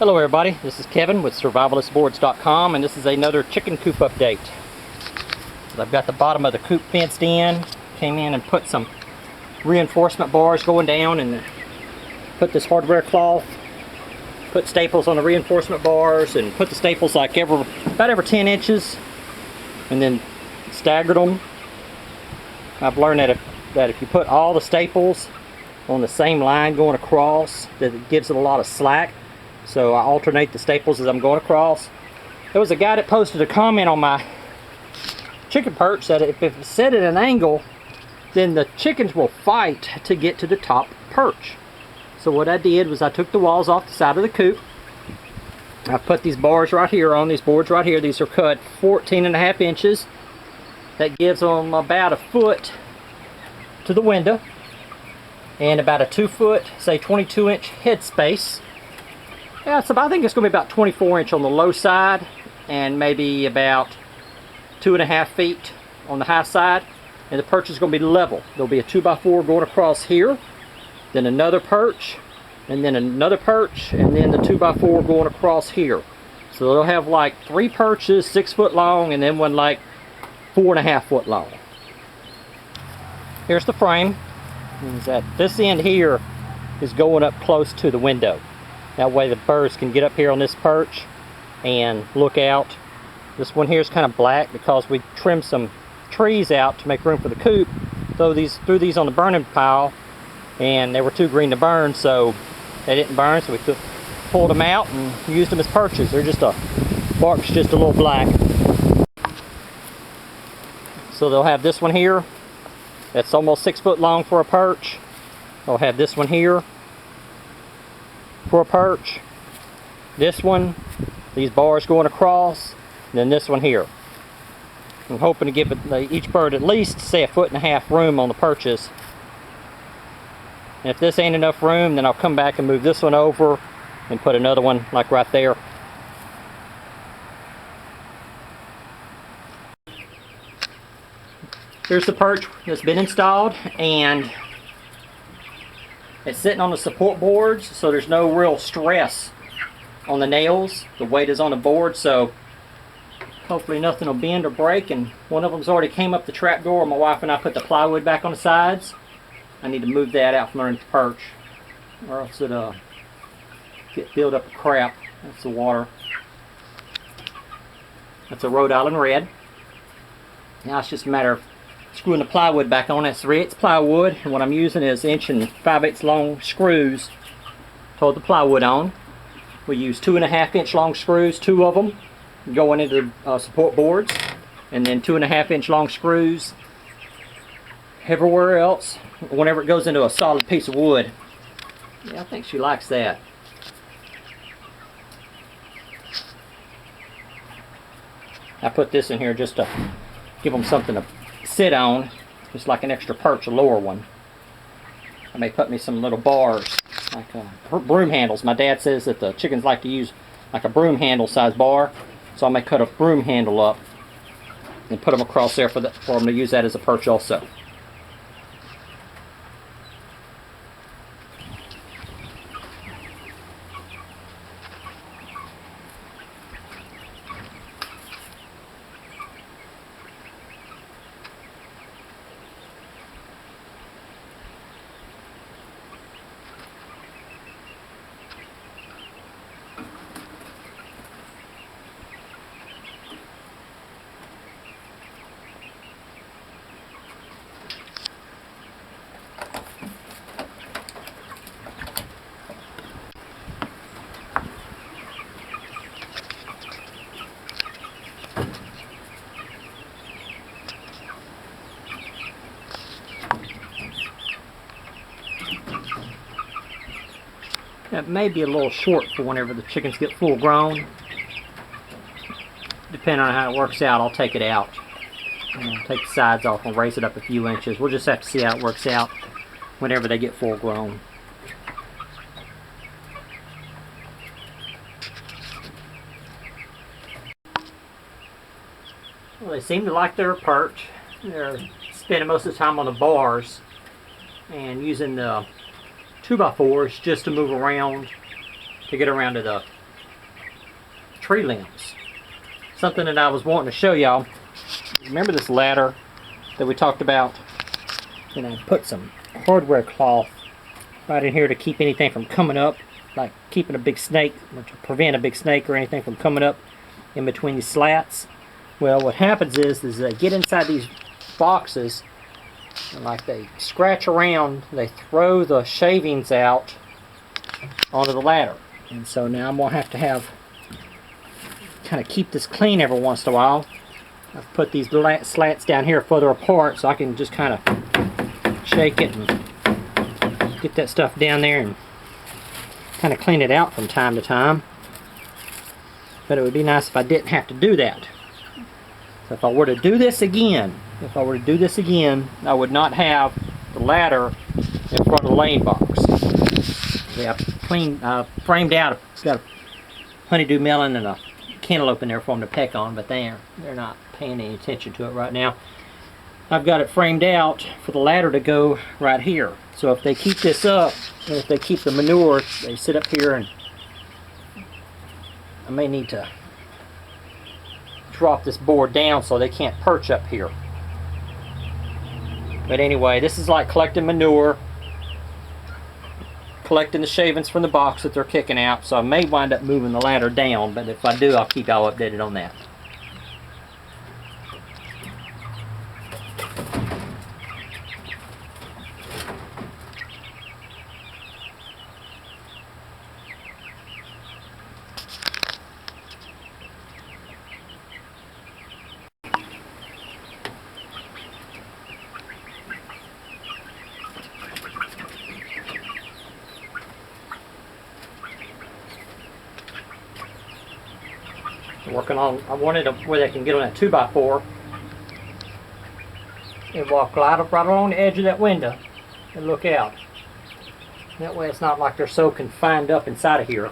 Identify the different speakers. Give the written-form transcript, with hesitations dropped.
Speaker 1: Hello everybody, this is Kevin with survivalistboards.com, and this is another chicken coop update. I've got the bottom of the coop fenced in, came in and put some reinforcement bars going down, and put this hardware cloth, put staples on the reinforcement bars, and put the staples like about every 10 inches, and then staggered them. I've learned that if you put all the staples on the same line going across, that it gives it a lot of slack. So I alternate the staples as I'm going across. There was a guy that posted a comment on my chicken perch that if it's set at an angle, then the chickens will fight to get to the top perch. So what I did was I took the walls off the side of the coop. I put these bars right here on these boards right here. These are cut 14.5 inches. That gives them about a foot to the window and about a 2 foot, say 22 inch head space. Yeah, so I think it's going to be about 24 inch on the low side and maybe about 2.5 feet on the high side. And the perch is going to be level. There'll be a 2x4 going across here, then another perch, and then another perch, and then the 2x4 going across here. So they'll have like 3 perches, 6 foot long, and then one like 4.5 foot long. Here's the frame. Is that this end here is going up close to the window. That way the birds can get up here on this perch and look out. This one here is kind of black because we trimmed some trees out to make room for the coop. Threw these on the burning pile, and they were too green to burn, so they didn't burn. So we pulled them out and used them as perches. They're just bark's just a little black. So they'll have this one here. That's almost 6 foot long for a perch. They'll have this one here for a perch. This one, these bars going across, and then this one here. I'm hoping to give each bird at least, say, 1.5 foot room on the perches. And if this ain't enough room, then I'll come back and move this one over and put another one like right there. Here's the perch that's been installed, and it's sitting on the support boards, so there's no real stress on the nails. The weight is on the board, so hopefully nothing will bend or break. And one of them's already came up the trap door. My wife and I put the plywood back on the sides. I need to move that out from underneath the perch, or else it'll get filled up with crap. That's the water. That's a Rhode Island red. Now it's just a matter of screwing the plywood back on. That's 3/8 plywood, and what I'm using is 1 5/8 long screws to hold the plywood on. We use 2.5 inch long screws, 2 of them going into the support boards, and then 2.5 inch long screws everywhere else whenever it goes into a solid piece of wood. Yeah, I think she likes that. I put this in here just to give them something to sit on, just like an extra perch, a lower one. I may put me some little bars, like broom handles. My dad says that the chickens like to use like a broom handle size bar, so I may cut a broom handle up and put them across there for them to use that as a perch also. That may be a little short for whenever the chickens get full grown. Depending on how it works out, I'll take it out. Take the sides off and raise it up a few inches. We'll just have to see how it works out whenever they get full grown. Well, they seem to like their perch. They're spending most of the time on the bars and using the 2x4s just to move around, to get around to the tree limbs. Something that I was wanting to show y'all. Remember this ladder that we talked about? And I put some hardware cloth right in here to keep anything from coming up, like keeping a big snake, or to prevent a big snake or anything from coming up in between these slats. Well, what happens is they get inside these boxes, and like they scratch around, they throw the shavings out onto the ladder. And so now I'm going to have kind of keep this clean every once in a while. I've put these slats down here further apart so I can just kind of shake it and get that stuff down there and kind of clean it out from time to time. But it would be nice if I didn't have to do that. So if I were to do this again, I would not have the ladder in front of the laying box. Yeah, framed out. It's got a honeydew melon and a cantaloupe in there for them to peck on, but they're not paying any attention to it right now. I've got it framed out for the ladder to go right here. So if they keep this up, and if they keep the manure, they sit up here, and I may need to drop this board down so they can't perch up here. But anyway, this is like collecting manure, collecting the shavings from the box that they're kicking out. So I may wind up moving the ladder down, but if I do, I'll keep y'all updated on that. Working on, I wanted where they can get on that 2x4 and walk right along the edge of that window and look out. That way it's not like they're so confined up inside of here.